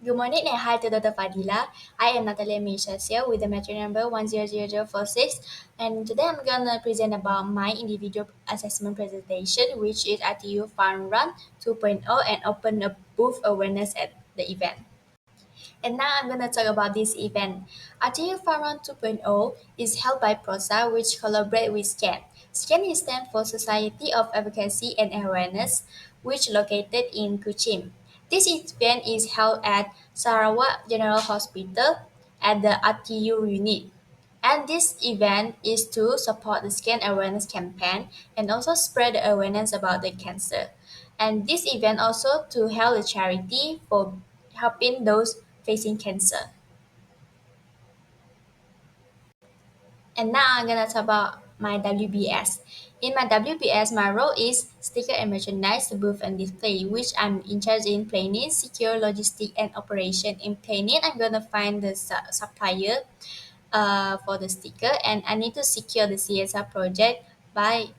Good morning and hi to Dr. Fadila. I am NATALIA AMMEESHA here with the matrix number 100046, and today I'm gonna present about my individual assessment presentation, which is RTU Fun Run 2.0 and open a booth awareness at the event. And now I'm gonna talk about this event. RTU Fun Run 2.0 is held by PROSA, which collaborate with SCAN. SCAN is stand for Society of Advocacy and Awareness, which located in Kuching. This event is held at Sarawak General Hospital at the RTU unit. And this event is to support the skin awareness campaign and also spread the awareness about the cancer. And this event also to help the charity for helping those facing cancer. And now I'm gonna talk about my WBS. In my WBS, my role is sticker and merchandise, booth and display, which I'm in charge in planning, secure logistic and operation. In planning, I'm gonna find the supplier for the sticker, and I need to secure the CSR project by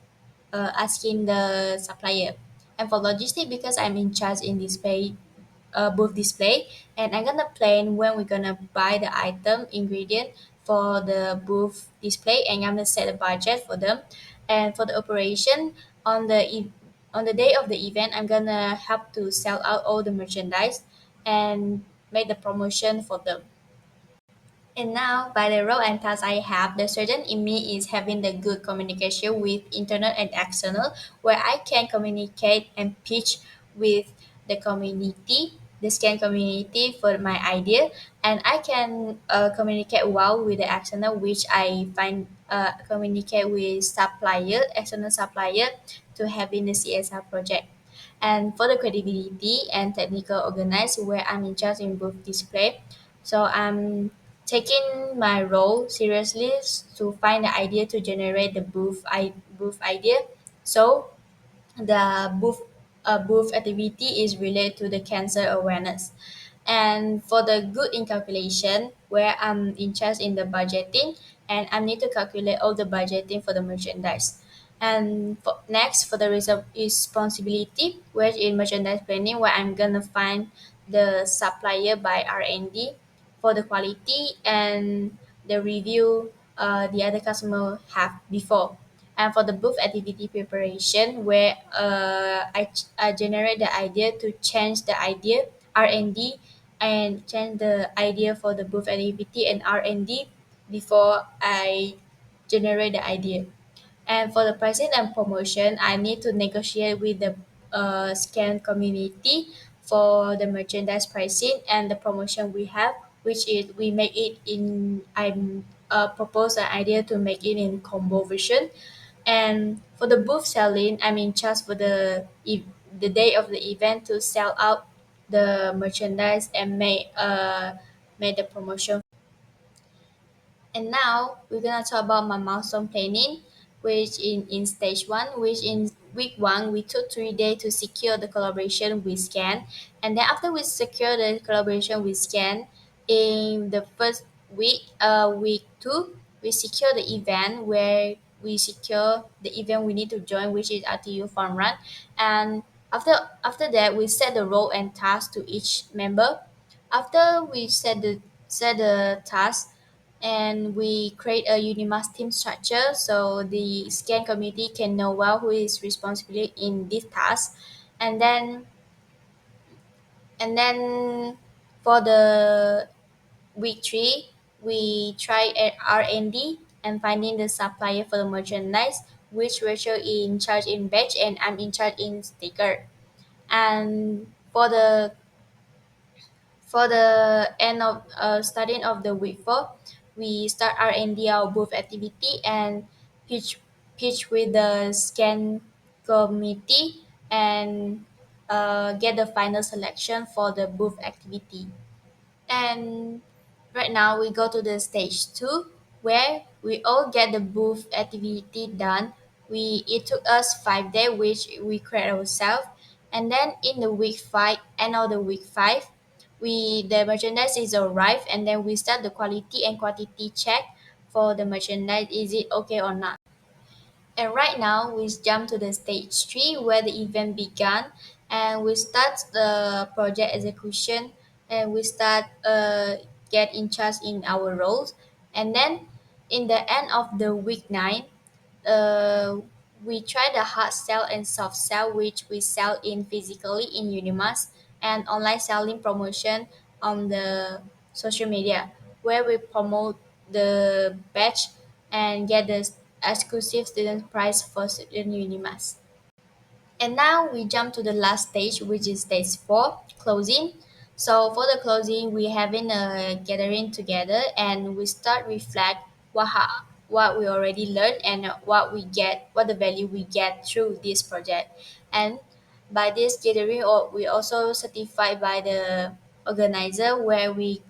asking the supplier. And for logistic, because I'm in charge in display, booth display, and I'm gonna plan when we're gonna buy the item ingredient for the booth display, and I'm gonna set a budget for them. And for the operation on the day of the event, I'm gonna help to sell out all the merchandise and make the promotion for them. And now, by the role and task I have, the surgeon in me is having the good communication with internal and external, where I can communicate and pitch with the community, the scan community for my idea, and I can communicate well with the external, which I find communicate with supplier, external supplier, to having the CSR project. And for the credibility and technical organized, where I'm in charge in booth display, so I'm taking my role seriously to find the idea to generate the booth idea. So the booth activity is related to the cancer awareness. And for the good in calculation, where I'm in charge in the budgeting, and I need to calculate all the budgeting for the merchandise. And next, for the responsibility, where in merchandise planning, where I'm gonna find the supplier by R&D for the quality and the review the other customer have before. And for the booth activity preparation, where I generate the idea to change the idea R&D and change the idea for the booth activity and R&D before I generate the idea. And for the pricing and promotion, I need to negotiate with the scan community for the merchandise pricing and the promotion we have, which is we make it in I'm propose an idea to make it in combo version. And for the booth selling, I'm in charge for the day of the event to sell out the merchandise and make the promotion. And now we're gonna talk about my milestone planning, which in stage one, which in week one we took 3 days to secure the collaboration with Scan, and then after we secure the collaboration with Scan, in the first week two, we secure the event where we secure the event we need to join, which is RTU Fun Run, and after that we set the role and task to each member. After we set the task and we create a unimast team structure so the scan committee can know well who is responsible in this task. And then and then for the week three, we try at R&D and finding the supplier for the merchandise, which Rachel in charge in batch and I'm in charge in sticker. And for the end of starting of the week four, we start R&D our booth activity and pitch pitch with the scan committee and get the final selection for the booth activity. And right now we go to the stage two, where we all get the booth activity done. It took us 5 days, which we create ourselves. And then in the week five, end of the week five, the merchandise is arrived, and then we start the quality and quantity check for the merchandise. Is it okay or not? And right now, we jump to the stage three where the event began, and we start the project execution and we start get in charge in our roles. And then in the end of the week 9, uh, we try the hard sell and soft sell, which we sell in physically in Unimas, and online selling promotion on the social media, where we promote the batch and get the exclusive student price for student Unimas. And now we jump to the last stage, which is stage 4, closing. So for the closing, we having a gathering together and we start reflect what we already learned and what we get, what the value we get through this project. And by this gathering, we also certified by the organizer where we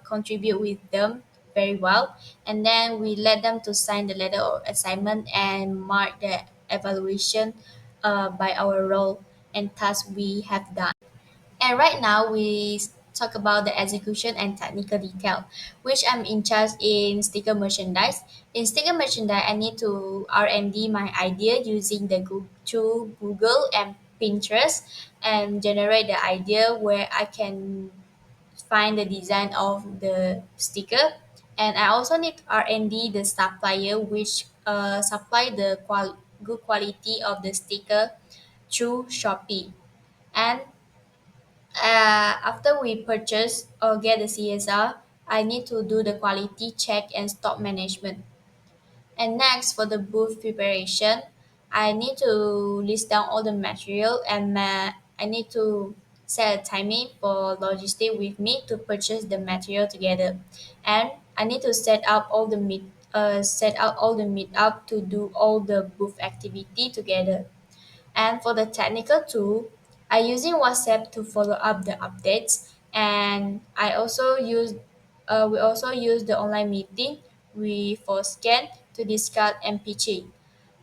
contribute with them very well, and then we let them to sign the letter of assignment and mark the evaluation by our role and task we have done. And right now we talk about the execution and technical detail, which I'm in charge in sticker merchandise. In sticker merchandise, I need to R&D my idea using the through Google and Pinterest and generate the idea where I can find the design of the sticker. And I also need R&D the supplier which supply the good quality of the sticker through Shopee. And after we purchase or get the CSR, I need to do the quality check and stock management. And next, for the booth preparation, I need to list down all the material and I need to set a timing for logistic with me to purchase the material together. And I need to set out all the meet up to do all the booth activity together. And for the technical tool, I using WhatsApp to follow up the updates, and we also use the online meeting we for scan to discuss MPG.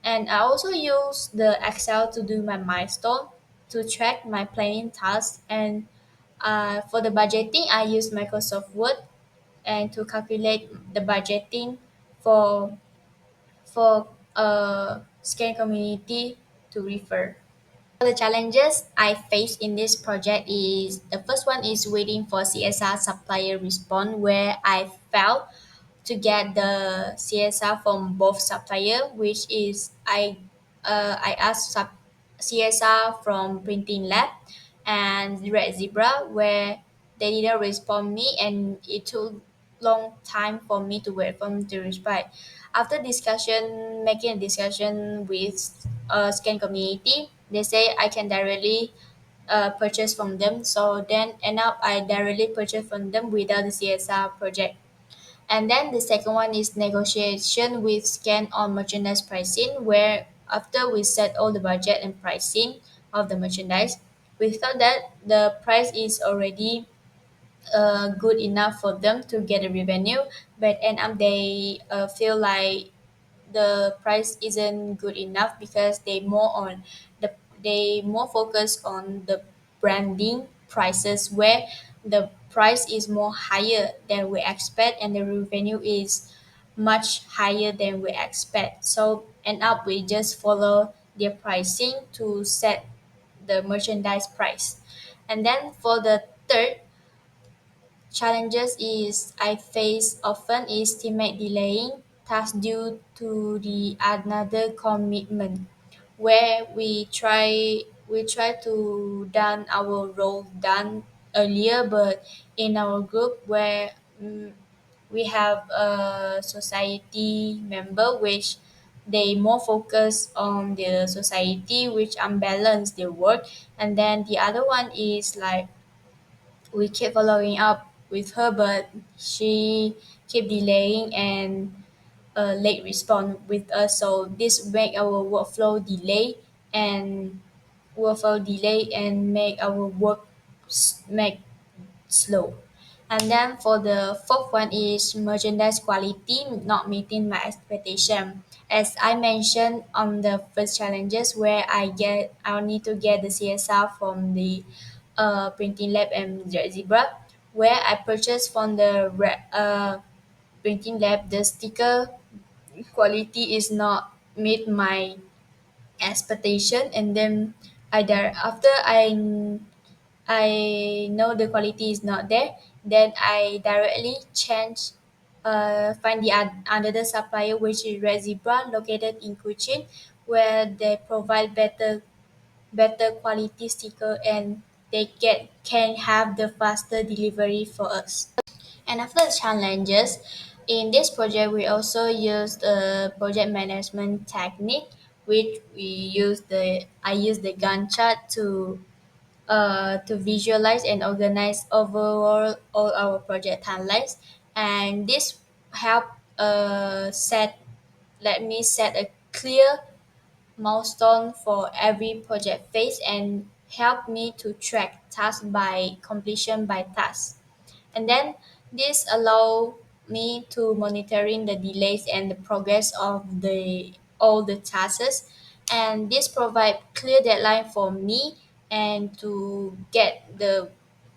And I also use the Excel to do my milestone to track my planning tasks. And for the budgeting, I use Microsoft Word and to calculate the budgeting for scan community to refer. The challenges I faced in this project is the first one is waiting for CSR supplier response where I failed to get the CSR from both supplier, which is I asked CSR from Printing Lab and Red Zebra where they didn't respond me and it took long time for me to wait for them to reply. After making a discussion with Scan Community, they say I can directly purchase from them. So then end up I directly purchase from them without the CSR project. And then the second one is negotiation with Scan on merchandise pricing, where after we set all the budget and pricing of the merchandise, we thought that the price is already good enough for them to get a revenue, but end up they feel like the price isn't good enough because the they more focus on the branding prices where the price is more higher than we expect and the revenue is much higher than we expect. So end up we just follow their pricing to set the merchandise price. And then for the third challenges is I face often is teammate delaying tasks due to the another commitment where we try to done our role done earlier, but in our group where we have a society member which they more focus on the society which unbalance their work, and then the other one is like we keep following up with her, but she keep delaying and late respond with us. So this make our workflow delay and make our work make slow. And then for the fourth one is merchandise quality not meeting my expectation. As I mentioned on the first challenges where I need to get the CSR from the printing lab and Red Zebra, where I purchased from the printing lab the sticker quality is not meet my expectation, and then after I I know the quality is not there, then I directly change, find the another supplier which is Red Zebra located in Kuching, where they provide better quality sticker and they can have the faster delivery for us. And after the challenges, in this project we also used a project management technique, which I use the Gantt chart to visualize and organize overall all our project timelines, and this help set let me set a clear milestone for every project phase and help me to track task by completion by task. And then this allow me to monitoring the delays and the progress of the all the tasks, and this provide clear deadline for me and to get the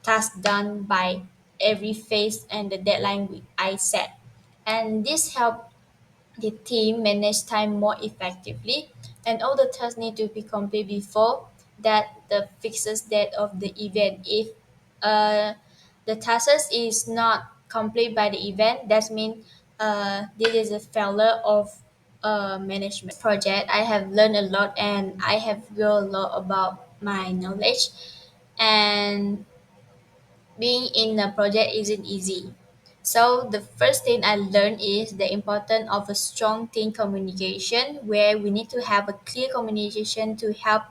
task done by every phase and the deadline I set. And this help the team manage time more effectively, and all the tasks need to be complete before that the fixes date of the event. If uh, the task is not complete by the event, that means this is a failure of management project. I have learned a lot and I have grown a lot about my knowledge, and being in a project isn't easy. So the first thing I learned is the importance of a strong team communication, where we need to have a clear communication to help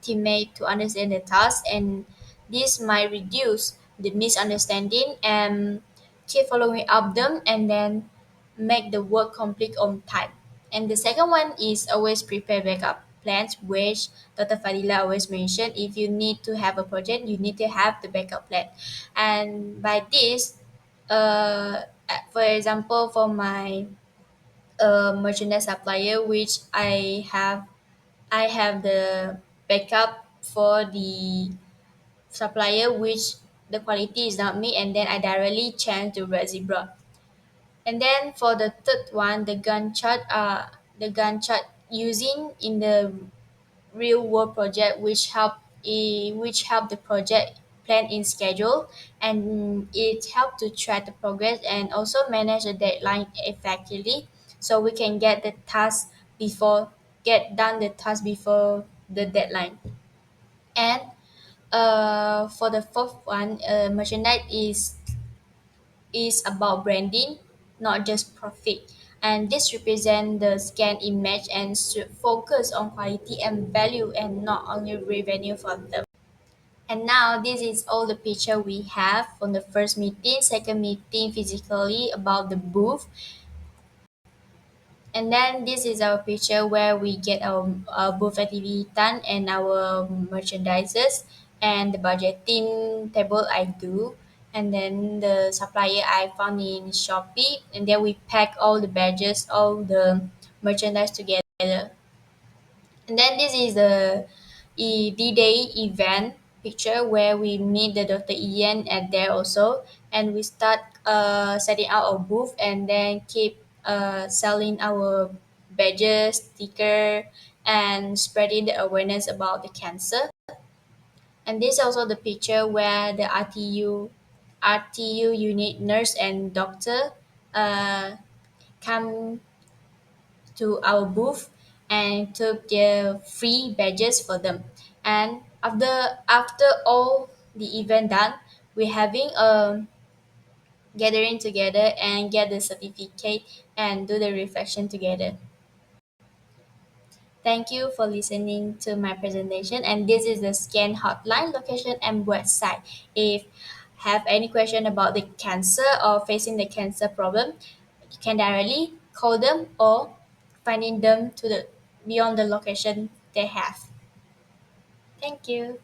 teammate to understand the task, and this might reduce the misunderstanding and keep following up them and then make the work complete on time. And the second one is always prepare backup plans, which Dr. Fadila always mentioned. If you need to have a project, you need to have the backup plan. And by this, for example, for my merchandise supplier, which I have the backup for the supplier which the quality is not me, and then I directly change to Red Zebra. And then for the third one, the Gantt chart using in the real world project, which help the project plan in schedule, and it help to track the progress and also manage the deadline effectively, so we can get done the task before the deadline. And for the fourth one, merchandise is about branding, not just profit. And this represents the scan image and should focus on quality and value and not only revenue for them. And now this is all the picture we have from the first meeting, second meeting physically about the booth. And then this is our picture where we get our booth activity done and our merchandises and the budgeting table I do. And then the supplier I found in Shopee. And then we pack all the badges, all the merchandise together. And then this is the D-Day event picture where we meet the Dr. Ian at there also, and we start setting out our booth and then keep selling our badges, sticker, and spreading the awareness about the cancer. And this is also the picture where the RTU unit nurse and doctor uh, come to our booth and took their free badges for them. And after all the event done, we're having a gathering together and get the certificate and do the reflection together. Thank you for listening to my presentation, and this is the scan hotline location and website. If have any question about the cancer or facing the cancer problem, you can directly call them or finding them to the beyond the location they have. Thank you.